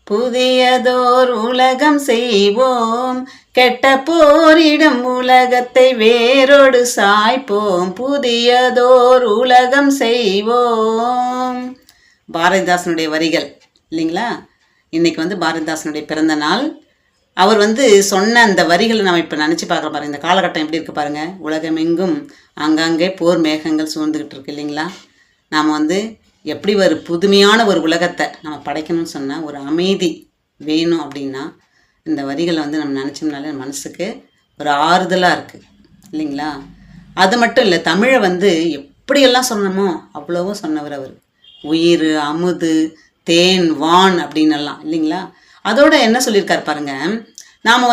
புதியதோர் உலகம் செய்வோம், கெட்ட போரிடம் உலகத்தை வேரோடு சாய்ப்போம், புதியதோர் உலகம் செய்வோம். பாரதிதாசனுடைய வரிகள் இல்லைங்களா? இன்னைக்கு பாரதிதாசனுடைய பிறந்த நாள். அவர் சொன்ன அந்த வரிகளை நம்ம இப்போ நினச்சி பார்க்குற பாருங்க. இந்த காலகட்டம் எப்படி இருக்குது பாருங்கள். உலகமெங்கும் அங்கங்கே போர் மேகங்கள் சூழ்ந்துக்கிட்டு இருக்கு இல்லைங்களா? நாம் எப்படி ஒரு புதுமையான ஒரு உலகத்தை நம்ம படைக்கணும்னு சொன்னால் ஒரு அமைதி வேணும் அப்படின்னா இந்த வரிகளை நம்ம நினச்சோம்னாலே மனசுக்கு ஒரு ஆறுதலாக இருக்குது இல்லைங்களா? அது மட்டும் இல்லை, தமிழை எப்படியெல்லாம் சொன்னமோ அவ்வளவோ சொன்னவர் அவர். உயிர், அமுது, தேன், வான் அப்படின்னெல்லாம் இல்லைங்களா? அதோட என்ன சொல்லியிருக்கார் பாருங்க. நாம்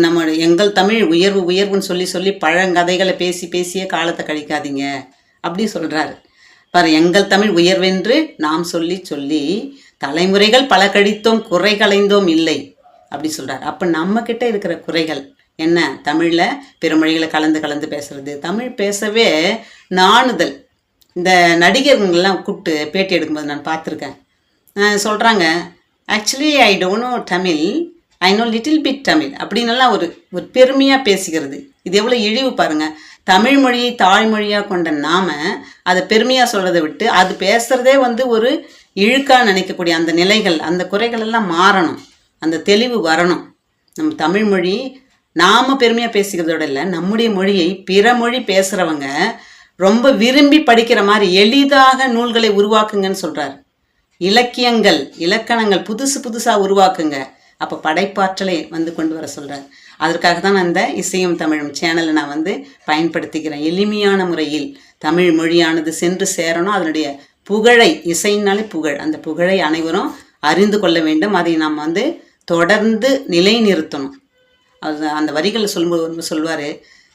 நம்ம எங்கள் தமிழ் உயர்வு உயர்வுன்னு சொல்லி சொல்லி பழங்கதைகளை பேசி பேசியே காலத்தை கழிக்காதீங்க அப்படி சொல்கிறாரு பாரு. எங்கள் தமிழ் உயர்வென்று நாம் சொல்லி சொல்லி தலைமுறைகள் பல கழித்தோம், குறை களைந்தோம் இல்லை அப்படி சொல்கிறார். அப்போ நம்மக்கிட்ட இருக்கிற குறைகள் என்ன? தமிழில் பிற மொழிகளை கலந்து கலந்து பேசுறது, தமிழ் பேசவே நாணுதல். இந்த நடிகர்கள்லாம் கூப்பிட்டு பேட்டி எடுக்கும்போது நான் பார்த்துருக்கேன். சொல்கிறாங்க, actually I don't know Tamil, I know little bit Tamil அப்படின்னெல்லாம் ஒரு ஒரு பெருமையாக பேசிக்கிறது. இது எவ்வளோ இழிவு பாருங்கள். தமிழ் மொழியை தாய்மொழியாக கொண்ட நாம் அதை பெருமையாக சொல்கிறத விட்டு அது பேசுகிறதே ஒரு இழுக்காக நினைக்கக்கூடிய அந்த நிலைகள், அந்த குறைகள் எல்லாம் மாறணும், அந்த தெளிவு வரணும். நம்ம தமிழ் மொழி நாம் பெருமையாக பேசிக்கிறதோட இல்லை, நம்முடைய மொழியை பிற மொழி பேசுகிறவங்க ரொம்ப விரும்பி படிக்கிற மாதிரி எளிதாக நூல்களை உருவாக்குங்கன்னு சொல்கிறார். இலக்கியங்கள், இலக்கணங்கள் புதுசு புதுசாக உருவாக்குங்க. அப்போ படைப்பாற்றலை கொண்டு வர சொல்கிறார். அதற்காக தான் நான் இந்த இசையும் தமிழும் சேனலை நான் பயன்படுத்திக்கிறேன். எளிமையான முறையில் தமிழ் மொழியானது சென்று சேரணும். அதனுடைய புகழை, இசைனாலே புகழ், அந்த புகழை அனைவரும் அறிந்து கொள்ள வேண்டும். அதை நாம் தொடர்ந்து நிலைநிறுத்தணும். அது அந்த வரிகளை சொல்லும்போது சொல்வார்,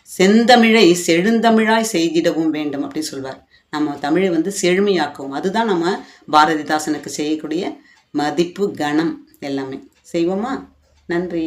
செந்தமிழை செழுந்தமிழாய் செய்திடவும் வேண்டும் அப்படி சொல்வார். நம்ம தமிழை செழுமையாக்குவோம். அதுதான் நம்ம பாரதிதாசனுக்கு செய்யக்கூடிய மதிப்பு, கணம் எல்லாமே. செய்வோமா? நன்றி.